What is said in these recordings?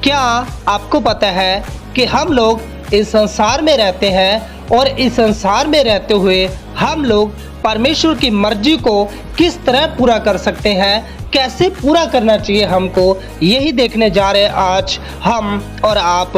क्या आपको पता है कि हम लोग इस संसार में रहते हैं और इस संसार में रहते हुए हम लोग परमेश्वर की मर्जी को किस तरह पूरा कर सकते हैं, कैसे पूरा करना चाहिए हमको, यही देखने जा रहे हैं आज हम और आप।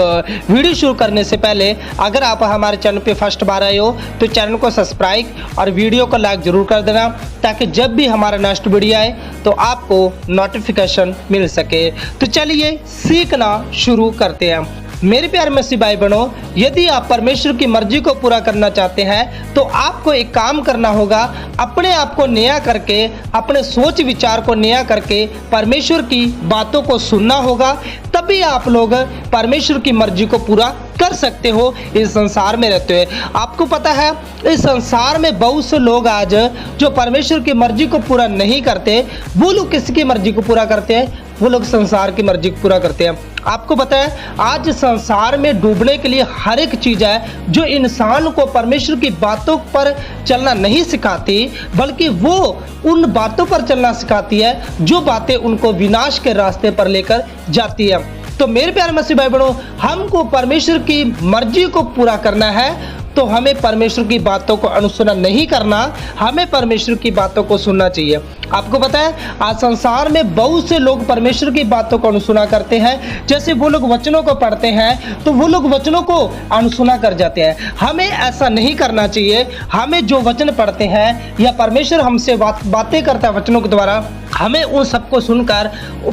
वीडियो शुरू करने से पहले अगर आप हमारे चैनल पे फर्स्ट बार आए हो तो चैनल को सब्सक्राइब और वीडियो को लाइक ज़रूर कर देना, ताकि जब भी हमारा नेक्स्ट वीडियो आए तो आपको नोटिफिकेशन मिल सके। तो चलिए सीखना शुरू करते हैं। मेरे प्यारे मसीह भाई बहनों, यदि आप परमेश्वर की मर्जी को पूरा करना चाहते हैं तो आपको एक काम करना होगा, अपने आप को नया करके, अपने सोच विचार को नया करके परमेश्वर की बातों को सुनना होगा। तभी आप लोग परमेश्वर की मर्जी को पूरा कर सकते हो इस संसार में रहते हुए। आपको पता है इस संसार में बहुत से लोग आज जो परमेश्वर की मर्जी को पूरा नहीं करते, वो लोग किसकी मर्जी को पूरा करते हैं? वो लोग संसार की मर्जी को पूरा करते हैं। आपको पता है आज संसार में डूबने के लिए हर एक चीज़ है जो इंसान को परमेश्वर की बातों पर चलना नहीं सिखाती, बल्कि वो उन बातों पर चलना सिखाती है जो बातें उनको विनाश के रास्ते पर लेकर जाती है। तो मेरे प्यारे मसीह भाई बहनों, हमको परमेश्वर की मर्जी को पूरा करना है तो हमें परमेश्वर की बातों को अनुसरण नहीं करना, हमें परमेश्वर की बातों को सुनना चाहिए। आपको पता है आज संसार में बहुत से लोग परमेश्वर की बातों को अनुसुना करते हैं। जैसे वो लोग वचनों को पढ़ते हैं तो वो लोग वचनों को अनुसुना कर जाते हैं। हमें ऐसा नहीं करना चाहिए। हमें जो वचन पढ़ते हैं या परमेश्वर हमसे बातें करता है वचनों के द्वारा, हमें उन सबको सुनकर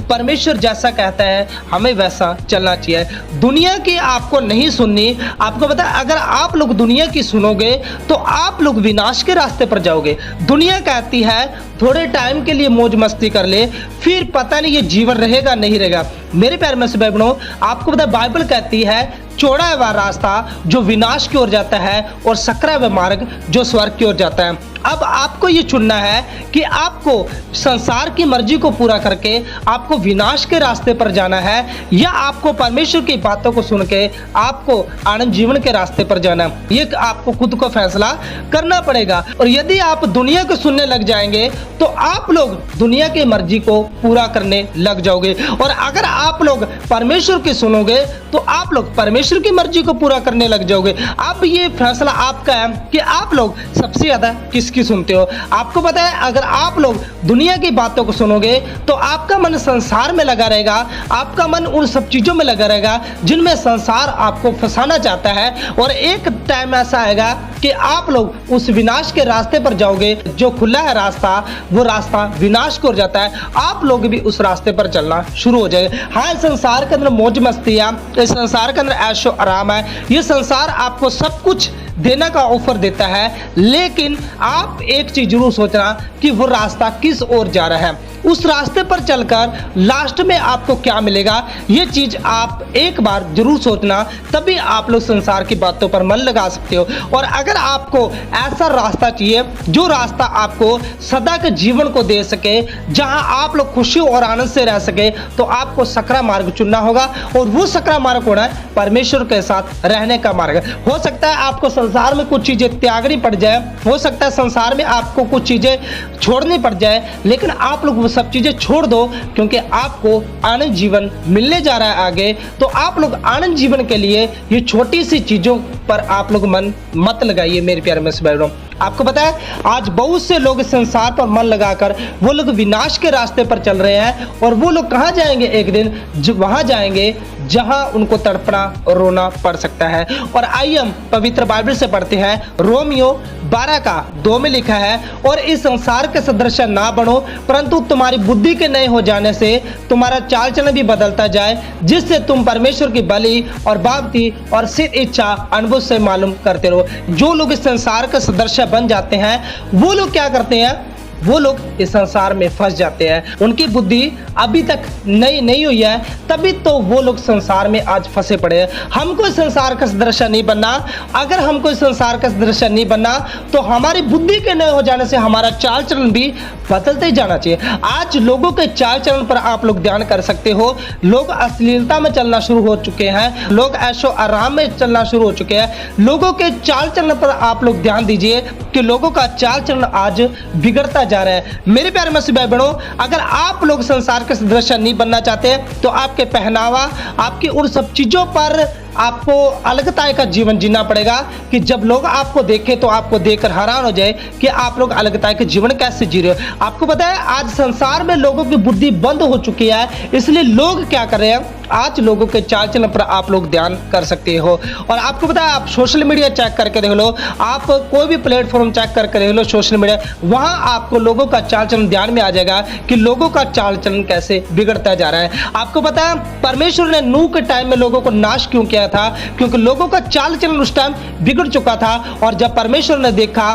परमेश्वर जैसा कहता है हमें वैसा चलना चाहिए। दुनिया की आपको नहीं सुननी। आपको पता है अगर आप लोग दुनिया की सुनोगे तो आप लोग विनाश के रास्ते पर जाओगे। दुनिया कहती है थोड़े टाइम के लिए मौज मस्ती कर ले, फिर पता नहीं ये जीवन रहेगा नहीं रहेगा। मेरे प्यारे मसीह भाई बहनों, आपको पता है बाइबल कहती है चौड़ा है वह रास्ता जो विनाश की ओर जाता है और सकरा वह मार्ग जो स्वर्ग की ओर जाता है। अब आपको ये चुनना है कि आपको संसार की मर्जी को पूरा करके आपको विनाश के रास्ते पर जाना है, या आपको परमेश्वर की बातों को सुन के आपको आनंद जीवन के रास्ते पर जाना है। ये आपको खुद को फैसला करना पड़ेगा। और यदि आप दुनिया को सुनने लग जाएंगे तो आप लोग दुनिया की मर्जी को पूरा करने लग जाओगे, और अगर आप लोग परमेश्वर की सुनोगे तो आप लोग परमेश्वर की मर्जी को पूरा करने लग जाओगे। अब ये फैसला आपका है कि आप लोग सबसे ज्यादा किसकी सुनते हो। आपको पता है अगर आप लोग दुनिया की बातों को सुनोगे तो आपका मन संसार में लगा रहेगा, आपका मन उन सब चीजों में लगा रहेगा जिनमें संसार आपको फंसाना चाहता है, और एक टाइम ऐसा आएगा कि आप लोग उस विनाश के रास्ते पर जाओगे। जो खुला है रास्ता वो रास्ता विनाश को जाता है, आप लोग भी उस रास्ते पर चलना शुरू हो जाएंगे। हाँ, संसार के अंदर मौज मस्ती है, इस संसार के अंदर ऐशो आराम है, ये संसार आपको सब कुछ देने का ऑफर देता है, लेकिन आप एक चीज जरूर सोचना कि वो रास्ता किस ओर जा रहा है। उस रास्ते पर चलकर लास्ट में आपको क्या मिलेगा, ये चीज आप एक बार जरूर सोचना, तभी आप लोग संसार की बातों पर मन लगा सकते हो। और अगर आपको ऐसा रास्ता चाहिए जो रास्ता आपको सदा के जीवन को दे सके, जहां आप लोग खुशी और आनंद से रह सके, तो आपको सकरा मार्ग चुनना होगा। और वो सकरा मार्ग होना है परमेश्वर के साथ रहने का मार्ग। हो सकता है आपको संसार में कुछ चीजें त्यागनी पड़ जाए, हो सकता है संसार में आपको कुछ चीजें छोड़नी पड़ जाए, लेकिन आप लोग वो सब चीजें छोड़ दो, क्योंकि आपको आनंद जीवन मिलने जा रहा है आगे। तो आप लोग आनंद जीवन के लिए ये छोटी सी चीजों पर आप लोग मन मत लगाइए। मेरे प्यारे मसीह भाई बहनों, आपको पता है आज बहुत से लोग संसार पर मन लगाकर वो लोग विनाश के रास्ते पर चल रहे हैं, और वो लोग कहां जाएंगे? एक दिन वहां जाएंगे जहां उनको तड़पना और रोना पड़ सकता है। और आइए हम पवित्र बाइबल से पढ़ते हैं, रोमियो 12:2 में लिखा है, और इस संसार के सदृश ना बनो, परंतु तुम्हारी बुद्धि के नए हो जाने से तुम्हारा चाल चलन भी बदलता जाए, जिससे तुम परमेश्वर की भली और भावती और सिद्ध इच्छा अनुभव से मालूम करते रहो। जो लोग इस संसार के सदृश बन जाते हैं वो लोग क्या करते हैं? वो लोग इस संसार में फंस जाते हैं। उनकी बुद्धि अभी तक नई नहीं हुई है, तभी तो वो लोग संसार में आज फंसे पड़े हैं। हमको इस संसार का सदृश नहीं बनना। अगर हमको इस संसार का सदृश नहीं बनना तो हमारी बुद्धि के नए हो जाने से हमारा चाल चलन भी बदलते ही जाना चाहिए। आज लोगों के चाल चलन पर आप लोग ध्यान कर सकते हो। लोग अश्लीलता में चलना शुरू हो चुके हैं, लोग ऐशो आराम में चलना शुरू हो चुके हैं। लोगों के चाल चलन पर आप लोग ध्यान दीजिए कि लोगों का चाल चलन आज बिगड़ता जा रहा है। मेरे प्यारे मसीह भाई बहनों, अगर आप लोग संसार के सदृश नहीं बनना चाहते तो आपके पहनावा, आपकी उन सब चीजों पर आपको अलगताई का जीवन जीना पड़ेगा कि जब लोग आपको देखें तो आपको देखकर हैरान हो जाए कि आप लोग अलगताई के जीवन कैसे जी रहे हो। आपको पता है आज संसार में लोगों की बुद्धि बंद हो चुकी है, इसलिए लोग क्या कर रहे हैं, आज लोगों के चाल चलन पर आप लोग ध्यान कर सकते हो। और आपको पता है आप सोशल मीडिया चेक करके देख लो, आप कोई भी प्लेटफॉर्म चेक करके देख लो सोशल मीडिया, वहां आपको लोगों का चाल चलन ध्यान में आ जाएगा कि लोगों का चाल चलन कैसे बिगड़ता जा रहा है। आपको पता है परमेश्वर ने नूह के टाइम में लोगों को नाश क्यों किया था, क्योंकि लोगों का चाल चलन उस टाइम बिगड़ चुका था। और जब परमेश्वर ने देखा,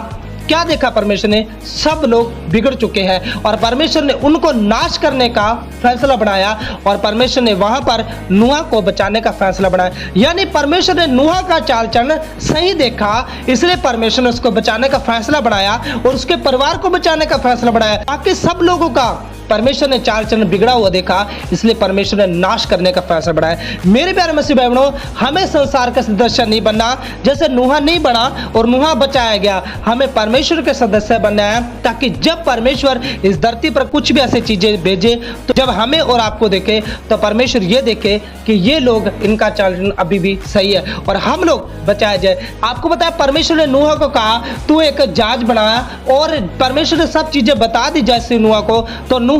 क्या देखा परमेश्वर ने, सब लोग बिगड़ चुके हैं और परमेश्वर ने उनको नाश करने का फैसला बनाया और परमेश्वर ने वहां पर नूह को बचाने का फैसला बनाया। यानी परमेश्वर ने नूह का चाल चलन सही देखा, इसलिए परमेश्वर ने उसको बचाने का फैसला बनाया और उसके परिवार को बचाने का फैसला बनाया, ताकि सब लोगों का परमेश्वर ने चाल चलन बिगड़ा हुआ देखा, इसलिए परमेश्वर ने नाश करने का फैसला बनाया। मेरे प्यारे मसीह भाई बहनों, हमें संसार का सदस्य नहीं बनना, जैसे नूह नहीं बना और नूह बचाया गया, हमें परमेश्वर के सदस्य बनना है, ताकि जब परमेश्वर इस धरती पर कुछ भी ऐसी चीजें भेजे तो जब हमें और आपको देखे तो परमेश्वर ये देखे कि ये लोग, इनका चाल चलन अभी भी सही है और हम लोग बचाया जाए। आपको पता है परमेश्वर ने नूह को कहा तू एक जहाज बनाया और परमेश्वर ने सब चीजें बता दी जैसे नूह को, तो नूह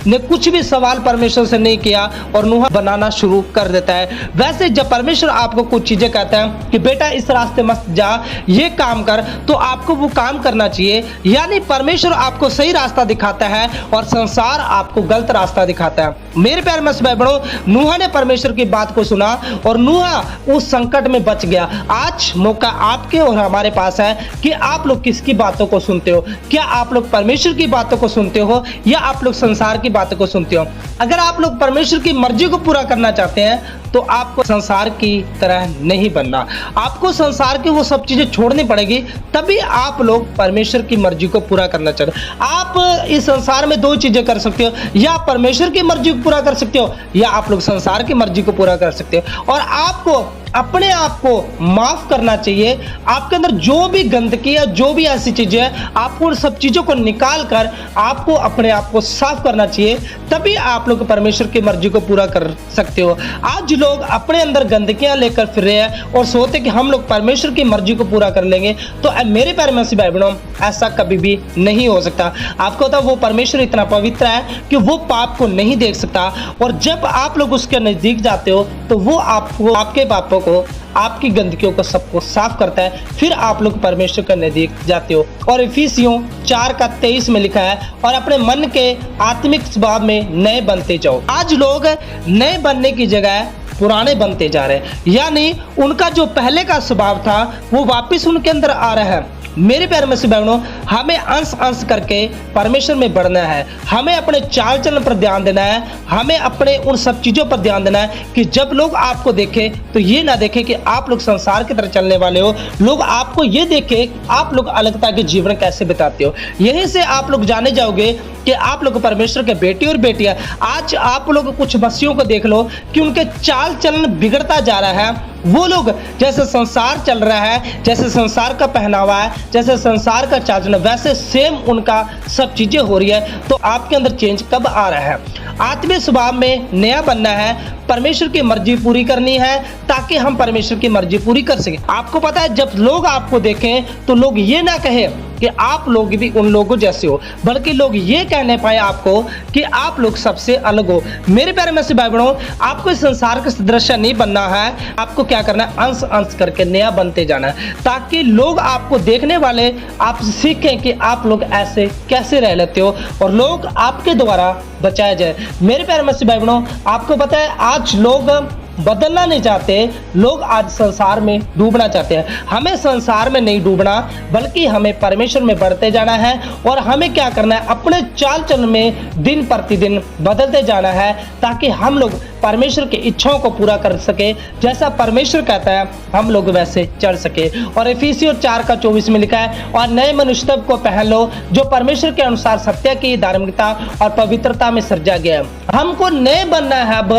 ने कुछ भी सवाल परमेश्वर से नहीं किया और नूह बनाना शुरू कर देता है। वैसे जब परमेश्वर आपको कुछ चीजें कहता है कि बेटा इस रास्ते मत जा, ये काम कर, तो आपको वो काम करना चाहिए। यानी परमेश्वर आपको सही रास्ता दिखाता है और संसार आपको गलत रास्ता दिखाता है। मेरे प्यारे मसीह भाई बहनों, नूह ने परमेश्वर की बात को सुना और नूह उस संकट में बच गया। आज मौका आपके और हमारे पास है कि आप लोग किसकी बातों को सुनते हो। क्या आप लोग परमेश्वर की बातों को सुनते हो या आप लोग संसार की बातों को सुनते हो? अगर आप लोग परमेश्वर की मर्जी को पूरा करना चाहते हैं तो आपको संसार की तरह नहीं बनना, आपको संसार की वो सब चीजें छोड़नी पड़ेगी, तभी आप लोग परमेश्वर की मर्जी को पूरा करना चाहते हो। आप इस संसार में दो चीजें कर सकते हो, या परमेश्वर की मर्जी को पूरा कर सकते हो या आप लोग संसार की मर्जी को पूरा कर सकते हो। और आपको अपने आप को माफ करना चाहिए। आपके अंदर जो भी गंदगी है, जो भी ऐसी चीजें हैं, आपको उन सब चीजों को निकाल कर आपको अपने आप को साफ करना चाहिए, तभी आप लोग परमेश्वर की मर्जी को पूरा कर सकते हो। आज लोग अपने अंदर गंदगियां लेकर फिर रहे हैं और सोचते कि हम लोग परमेश्वर की मर्जी को पूरा कर लेंगे, तो मेरे प्यारे मसीह भाई बहनों, ऐसा कभी भी नहीं हो सकता। आपको पता वो परमेश्वर इतना पवित्र है कि वो पाप को नहीं देख सकता, और जब आप लोग उसके नजदीक जाते हो तो वो आपको, आपके पापों को, आपकी गंदगियों को सबको साफ करता है, फिर आप लोग परमेश्वर के नजदीक जाते हो। और इफिसियों 4:23 में लिखा है, और अपने मन के आत्मिक स्वभाव में नए बनते जाओ। आज लोग नए बनने की जगह पुराने बनते जा रहे हैं, यानी उनका जो पहले का स्वभाव था वो वापस उनके अंदर आ रहा है। मेरे प्यारे मसीह बहनों, हमें अंश अंश करके परमेश्वर में बढ़ना है। हमें अपने चाल चलन पर ध्यान देना है, हमें अपने उन सब चीज़ों पर ध्यान देना है कि जब लोग आपको देखें तो ये ना देखें कि आप लोग संसार की तरह चलने वाले हो, लोग आपको ये देखें आप लोग अलगता के जीवन कैसे बिताते हो। यहीं से आप लोग जाने जाओगे कि आप लोग परमेश्वर के बेटे और बेटियां। आज आप लोग कुछ मसीहों को देख लो कि उनके चाल चलन बिगड़ता जा रहा है। वो लोग जैसे संसार चल रहा है, जैसे संसार का पहनावा है, जैसे संसार का चाल चलन, वैसे सेम उनका सब चीजें हो रही है। तो आपके अंदर चेंज कब आ रहा है? आत्मीय स्वभाव में नया बनना है, परमेश्वर की मर्जी पूरी करनी है, ताकि हम परमेश्वर की मर्जी पूरी कर सकें। आपको पता है जब लोग आपको देखें तो लोग ये ना कहें कि आप लोग भी उन लोगों जैसे हो, बल्कि लोग ये कहने पाए आपको कि आप लोग सबसे अलग हो। मेरे प्यारे मसीह भाई बहनों, आपको इस संसार का सदृश नहीं बनना है, आपको क्या करना है, अंश अंश करके नया बनते जाना है, ताकि लोग आपको देखने वाले आप सीखें कि आप लोग ऐसे कैसे रह लेते हो और लोग आपके द्वारा बचाया जाए। मेरे प्यारे मसीह भाई बहनों, आपको पता है आज लोग बदलना नहीं चाहते, लोग आज संसार में डूबना चाहते हैं। हमें संसार में नहीं डूबना, बल्कि हमें परमेश्वर में बढ़ते जाना है। और हमें क्या करना है, अपने चाल चलन में दिन प्रतिदिन बदलते जाना है, ताकि हम लोग परमेश्वर की इच्छाओं को पूरा कर सके। जैसा परमेश्वर कहता है हम लोग वैसे चल सके। और इफिसियों 4:24 में लिखा है, और नए मनुष्य को पहन लो जो परमेश्वर के अनुसार सत्य की धार्मिकता और पवित्रता में सृजा गया है। हमको नए बनना है। अब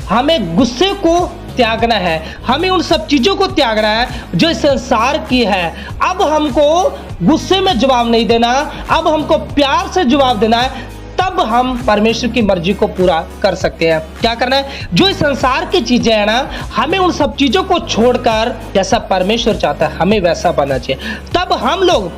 हमें गुस्से को त्यागना है, हमें उन सब चीजों को त्यागना है जो इस संसार की है। अब हमको गुस्से में जवाब नहीं देना, अब हमको प्यार से जवाब देना है, तब हम परमेश्वर की मर्जी को पूरा कर सकते हैं। क्या करना है? जो इस संसार की चीजें हैं ना, हमें उन सब चीजों को छोड़कर जैसा परमेश्वर चाहता है हमें वैसा बनना चाहिए। तब हम लोग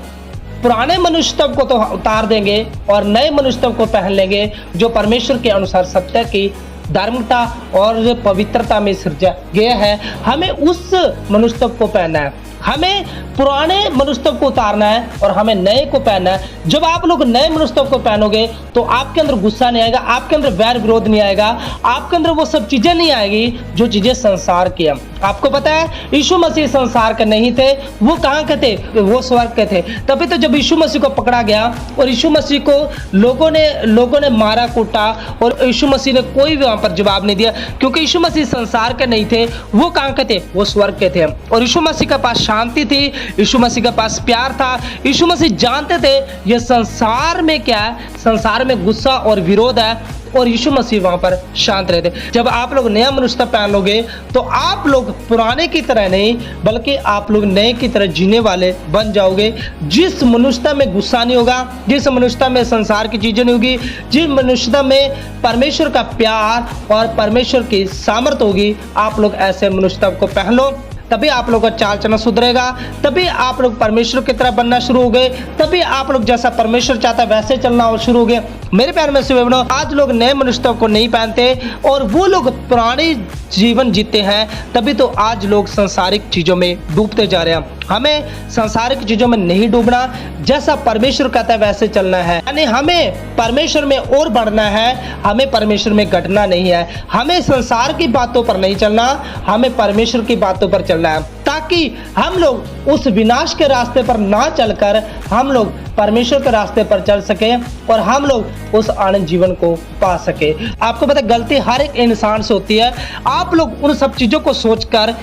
पुराने मनुष्यत्व को तो उतार देंगे और नए मनुष्यत्व को पहन लेंगे, जो परमेश्वर के अनुसार सत्य की, धार्मिकता और पवित्रता में सृजा गया है। हमें उस मनुष्यत्व को पहनना है, हमें पुराने मनुष्यत्व को उतारना है और हमें नए को पहनना है। जब आप लोग नए मनुष्यत्व को पहनोगे तो आपके अंदर गुस्सा नहीं आएगा, आपके अंदर वैर विरोध नहीं आएगा, आपके अंदर वो सब चीजें नहीं आएगी जो चीजें संसार की है। आपको पता है यीशु मसीह संसार के नहीं थे, वो कहाँ के थे? वो स्वर्ग के थे। तभी तो जब यीशु मसीह को पकड़ा गया और यीशु मसीह को लोगों ने मारा कूटा और यीशु मसीह ने कोई भी वहां पर जवाब नहीं दिया, क्योंकि यीशु मसीह संसार के नहीं थे, वो कहाँ के थे? वो स्वर्ग के थे। और यीशु मसीह के पास शांति थी, यीशु मसीह के पास प्यार था। यीशु मसीह जानते थे ये संसार में क्या है, संसार में गुस्सा और विरोध है, और यीशु मसीह वहां पर शांत रहते। जब आप लोग नया मनुष्यत्व पहन लोगे तो आप लोग पुराने की तरह नहीं बल्कि आप लोग नए की तरह जीने वाले बन जाओगे। जिस मनुष्यता में गुस्सा नहीं होगा, जिस मनुष्यता में संसार की चीजें नहीं होगी, जिस मनुष्यता में परमेश्वर का प्यार और परमेश्वर की सामर्थ होगी, आप लोग ऐसे मनुष्यत्व को पहन लो। तभी आप लोग का चाल चलना सुधरेगा, तभी आप लोग परमेश्वर की तरह बनना शुरू हो गए, तभी आप लोग जैसा परमेश्वर चाहता है वैसे चलना शुरू हो गए। मेरे प्यार में से बहनों, आज लोग नए मनुष्यत्व को नहीं पहनते और वो लोग पुराने जीवन जीते हैं, तभी तो आज लोग सांसारिक चीजों में डूबते जा रहे हैं। हमें सांसारिक चीजों में नहीं डूबना, जैसा परमेश्वर कहता है वैसे चलना है। यानी हमें परमेश्वर में और बढ़ना है, हमें परमेश्वर में घटना नहीं है। हमें संसार की बातों पर नहीं चलना, हमें परमेश्वर की बातों पर चलना है, ताकि हम लोग उस विनाश के रास्ते पर ना चलकर हम लोग परमेश्वर के रास्ते पर चल सके और हम लोग उस आनंद जीवन को पा सके। आपको पता है गलती हर एक इंसान से होती है। आप लोग उन सब चीजों को सोचकर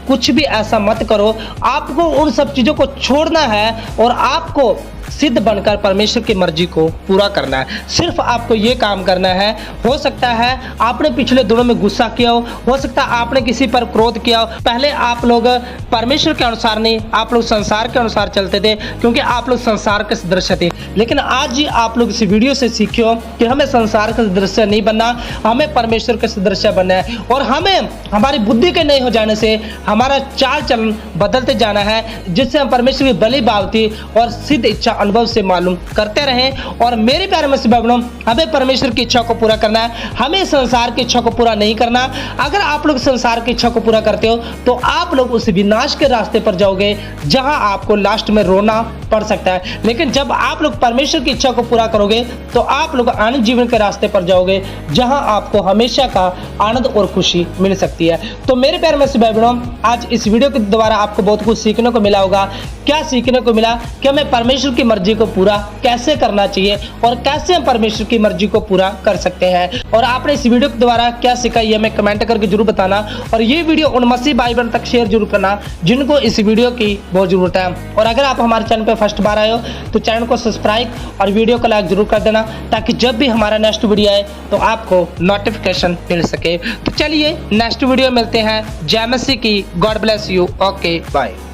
कुछ भी ऐसा मत करो। आपको उन सब चीजों को छोड़ना है और आपको सिद्ध बनकर परमेश्वर की मर्जी को पूरा करना है। सिर्फ आपको ये काम करना है। हो सकता है आपने पिछले दिनों में गुस्सा किया हो सकता है आपने किसी पर क्रोध किया हो। पहले आप लोग परमेश्वर के अनुसार नहीं, आप लोग संसार के अनुसार चलते थे, क्योंकि आप लोग संसार के सदृश थे। लेकिन आज ही आप लोग इस वीडियो से सीखो कि हमें संसार के सदृश नहीं बनना, हमें परमेश्वर के सदृश बनना है। और हमें हमारी बुद्धि के नहीं हो जाने से हमारा चाल चलन बदलते जाना है, जिससे हम परमेश्वर की भली भावती और सिद्ध इच्छा अनुभव से मालूम करते रहें। और मेरे प्यारे मसीह भाइयों, हमें परमेश्वर की इच्छा को पूरा करना है, हमें संसार की इच्छा को पूरा नहीं करना। अगर आप लोग संसार की इच्छा को पूरा करते हो तो आप लोग उस विनाश के रास्ते पर जाओगे, जहां आपको लास्ट में रोना पड़ सकता है। लेकिन जब आप लोग परमेश्वर की इच्छा को पूरा करोगे तो आप लोग आनंद जीवन के रास्ते पर जाओगे, जहां आपको हमेशा का आनंद और खुशी मिल सकती है। तो मेरे प्यारे मसीह भाइयों, आज इस वीडियो के द्वारा आपको बहुत कुछ सीखने को मिला होगा। क्या सीखने को मिला? कि हमें परमेश्वर की मर्जी को पूरा कैसे करना चाहिए और कैसे हम परमेश्वर की मर्जी को पूरा कर सकते हैं। और आपने इस वीडियो के द्वारा क्या सीखा ये हमें कमेंट करके जरूर बताना। और ये वीडियो उन मसीह भाई बहन तक शेयर जरूर करना जिनको इस वीडियो की बहुत जरूरत है। और अगर आप हमारे चैनल पर फर्स्ट बार आए हो तो चैनल को सब्सक्राइब और वीडियो को लाइक जरूर कर देना, ताकि जब भी हमारा नेक्स्ट वीडियो आए तो आपको नोटिफिकेशन मिल सके। तो चलिए नेक्स्ट वीडियो मिलते हैं। जय मसीह की। God bless you. Okay bye.